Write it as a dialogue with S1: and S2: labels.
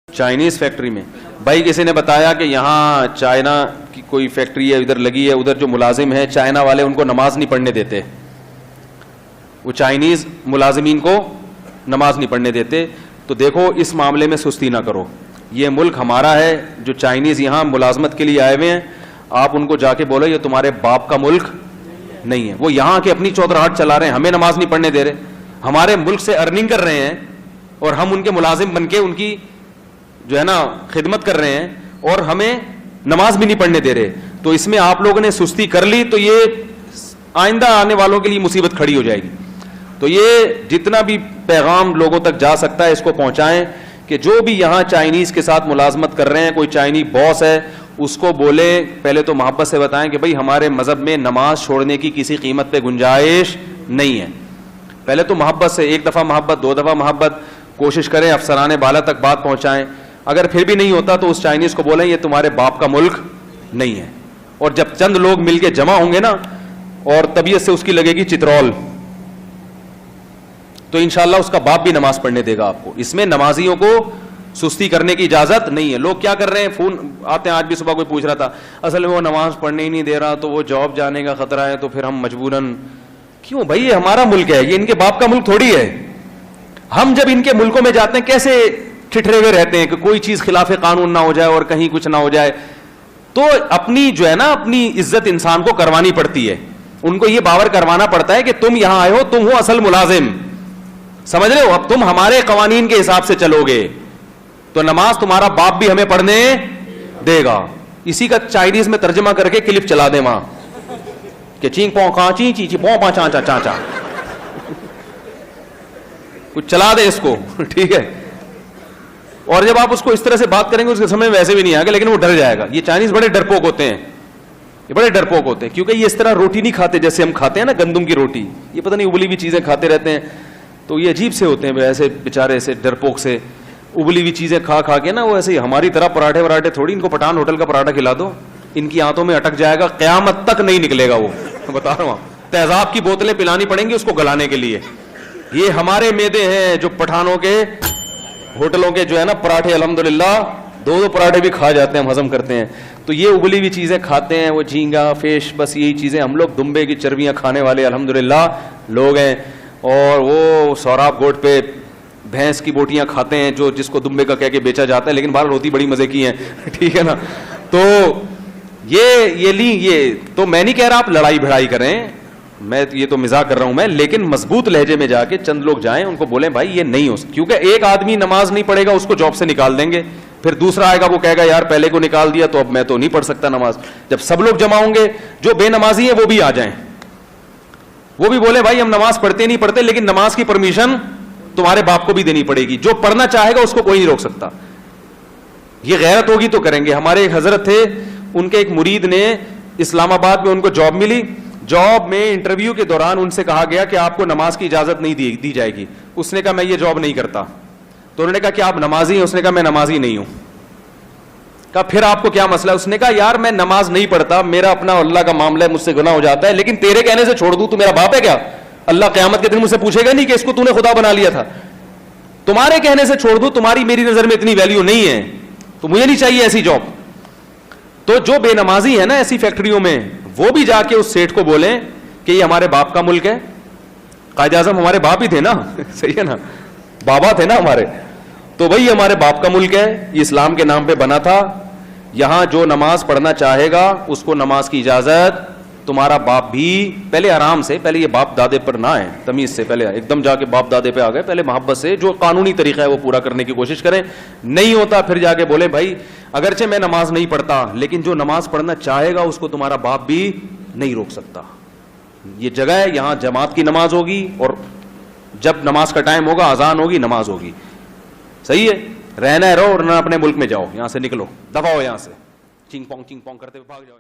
S1: Chinese factory میں بھائی کسی نے بتایا کہ یہاں چائنا کی کوئی فیکٹری ہے ادھر لگی ہے, ادھر جو ملازم ہیں چائنا والے ان کو نماز نہیں پڑھنے دیتے, وہ چائنیز ملازمین کو نماز نہیں پڑھنے دیتے. تو دیکھو اس معاملے میں سستی نہ کرو, یہ ملک ہمارا ہے. جو چائنیز یہاں ملازمت کے لیے آئے ہوئے ہیں آپ ان کو جا کے بولو یہ تمہارے باپ کا ملک نہیں ہے. وہ یہاں کے اپنی چودراہٹ چلا رہے ہیں, ہمیں نماز نہیں پڑھنے دے رہے, ہمارے ملک سے ارننگ کر رہے ہیں اور ہم ان کے ملازم بن کے ان کی جو ہے نا خدمت کر رہے ہیں اور ہمیں نماز بھی نہیں پڑھنے دے رہے. تو اس میں آپ لوگوں نے سستی کر لی تو یہ آئندہ آنے والوں کے لیے مصیبت کھڑی ہو جائے گی. تو یہ جتنا بھی پیغام لوگوں تک جا سکتا ہے اس کو پہنچائیں کہ جو بھی یہاں چائنیز کے ساتھ ملازمت کر رہے ہیں, کوئی چائنی باس ہے اس کو بولے, پہلے تو محبت سے بتائیں کہ بھائی ہمارے مذہب میں نماز چھوڑنے کی کسی قیمت پہ گنجائش نہیں ہے. پہلے تو محبت سے, ایک دفعہ محبت, دو دفعہ محبت, کوشش کریں افسرانے بالا تک بات پہنچائیں. اگر پھر بھی نہیں ہوتا تو اس چائنیز کو بولیں یہ تمہارے باپ کا ملک نہیں ہے. اور جب چند لوگ مل کے جمع ہوں گے نا اور طبیعت سے اس کی لگے گی چترول, تو انشاءاللہ اس کا باپ بھی نماز پڑھنے دے گا آپ کو. اس میں نمازیوں کو سستی کرنے کی اجازت نہیں ہے. لوگ کیا کر رہے ہیں, فون آتے ہیں, آج بھی صبح کوئی پوچھ رہا تھا اصل میں وہ نماز پڑھنے ہی نہیں دے رہا تو وہ جاب جانے کا خطرہ ہے تو پھر ہم مجبوراً. کیوں بھائی, یہ ہمارا ملک ہے, یہ ان کے باپ کا ملک تھوڑی ہے. ہم جب ان کے ملکوں میں جاتے ہیں کیسے ٹھٹھرے ہوئے رہتے ہیں کہ کوئی چیز خلاف قانون نہ ہو جائے اور کہیں کچھ نہ ہو جائے. تو اپنی جو ہے نا اپنی عزت انسان کو کروانی پڑتی ہے, ان کو یہ باور کروانا پڑتا ہے کہ تم یہاں آئے ہو, تم ہو اصل ملازم, سمجھ رہے ہو, اب تم ہمارے قوانین کے حساب سے چلو گے تو نماز تمہارا باپ بھی ہمیں پڑھنے دے گا. اسی کا چائنیز میں ترجمہ کر کے کلپ چلا دیں وہاں کہ چینگ پوں کہاں چی چی چی پوں پاں چاں چاں چاں چاں, کچھ چلا دیں اس کو, ٹھیک ہے. اور جب آپ اس کو اس طرح سے بات کریں گے اس کے سمجھ میں ویسے بھی نہیں آئے گا, لیکن وہ ڈر جائے گا. یہ چائنیز بڑے ڈرپوک ہوتے ہیں, یہ بڑے ڈرپوک ہوتے ہیں, کیونکہ یہ اس طرح روٹی نہیں کھاتے جیسے ہم کھاتے ہیں نا گندم کی روٹی. یہ پتہ نہیں ابلی ہوئی چیزیں کھاتے رہتے ہیں, تو یہ عجیب سے ہوتے ہیں ایسے بیچارے ایسے ڈرپوک سے, ابلی ہوئی چیزیں کھا کھا کے نا. وہ ایسے ہی ہماری طرح پراٹھے وراٹھے تھوڑی, ان کو پٹھان ہوٹل کا پراٹھا کھلا دو ان کی آنتوں میں اٹک جائے گا, قیامت تک نہیں نکلے گا. وہ بتا رہا ہوں, تیزاب کی بوتلیں پلانی پڑیں گی اس کو گلانے کے لیے. یہ ہمارے میدے ہیں جو پٹھانوں کے ہوٹلوں کے جو ہے نا پراٹھے, الحمدللہ دو دو پراٹھے بھی کھا جاتے ہیں, ہم ہضم کرتے ہیں. تو یہ ابلی ہوئی چیزیں کھاتے ہیں, وہ جھینگا فش, بس یہی چیزیں. ہم لوگ دمبے کی چربیاں کھانے والے الحمدللہ لوگ ہیں. اور وہ سوراب گوٹ پہ بھینس کی بوٹیاں کھاتے ہیں جو جس کو دمبے کا کہہ کے بیچا جاتا ہے, لیکن باہر ہوتی بڑی مزے کی ہیں, ٹھیک ہے نا. تو یہ تو میں نہیں کہہ رہا آپ لڑائی بھڑائی کریں, میں یہ تو مزاح کر رہا ہوں میں, لیکن مضبوط لہجے میں جا کے چند لوگ جائیں ان کو بولیں بھائی یہ نہیں ہو سکتا. کیونکہ ایک آدمی نماز نہیں پڑھے گا اس کو جاب سے نکال دیں گے, پھر دوسرا آئے گا وہ کہے گا یار پہلے کو نکال دیا تو اب میں تو نہیں پڑھ سکتا نماز. جب سب لوگ جمع ہوں گے, جو بے نمازی ہیں وہ بھی آ جائیں, وہ بھی بولے بھائی ہم نماز پڑھتے نہیں پڑھتے, لیکن نماز کی پرمیشن تمہارے باپ کو بھی دینی پڑے گی. جو پڑھنا چاہے گا اس کو کوئی نہیں روک سکتا. یہ غیرت ہوگی تو کریں گے. ہمارے ایک حضرت تھے, ان کے ایک مرید نے اسلام آباد میں ان کو جاب ملی. جاب میں انٹرویو کے دوران ان سے کہا گیا کہ آپ کو نماز کی اجازت نہیں دی جائے گی. اس نے کہا میں یہ جاب نہیں کرتا. تو انہوں نے کہا کہ آپ نمازی ہیں؟ اس نے کہا میں نمازی نہیں ہوں. کہا پھر آپ کو کیا مسئلہ ہے؟ اس نے کہا یار میں نماز نہیں پڑھتا, میرا اپنا اللہ کا معاملہ ہے, مجھ سے گناہ ہو جاتا ہے, لیکن تیرے کہنے سے چھوڑ دوں تو میرا باپ ہے کیا؟ اللہ قیامت کے دن مجھ سے پوچھے گا نہیں کہ اس کو تو نے خدا بنا لیا تھا. تمہارے کہنے سے چھوڑ دوں, تمہاری میری نظر میں اتنی ویلیو نہیں ہے, تو مجھے نہیں چاہیے ایسی جاب. تو جو بے نمازی ہے نا ایسی فیکٹریوں میں, وہ بھی جا کے اس سیٹ کو بولیں کہ یہ ہمارے باپ کا ملک ہے. قائد اعظم ہمارے باپ ہی تھے نا, صحیح ہے نا, بابا تھے نا ہمارے. تو بھائی ہمارے باپ کا ملک ہے, یہ اسلام کے نام پہ بنا تھا. یہاں جو نماز پڑھنا چاہے گا اس کو نماز کی اجازت, تمہارا باپ بھی. پہلے آرام سے, پہلے یہ باپ دادے پر نہ آئے, تمیز سے, پہلے ایک دم جا کے باپ دادے پہ آ گئے. پہلے محبت سے جو قانونی طریقہ ہے وہ پورا کرنے کی کوشش کریں. نہیں ہوتا پھر جا کے بولے بھائی اگرچہ میں نماز نہیں پڑھتا, لیکن جو نماز پڑھنا چاہے گا اس کو تمہارا باپ بھی نہیں روک سکتا. یہ جگہ ہے, یہاں جماعت کی نماز ہوگی, اور جب نماز کا ٹائم ہوگا اذان ہوگی, نماز ہوگی. صحیح ہے, رہنا ہے رہو, اور نہ اپنے ملک میں جاؤ, یہاں سے نکلو, دفع ہو یہاں سے, چنگ پونگ کرتے ہوئے بھاگ جاؤ.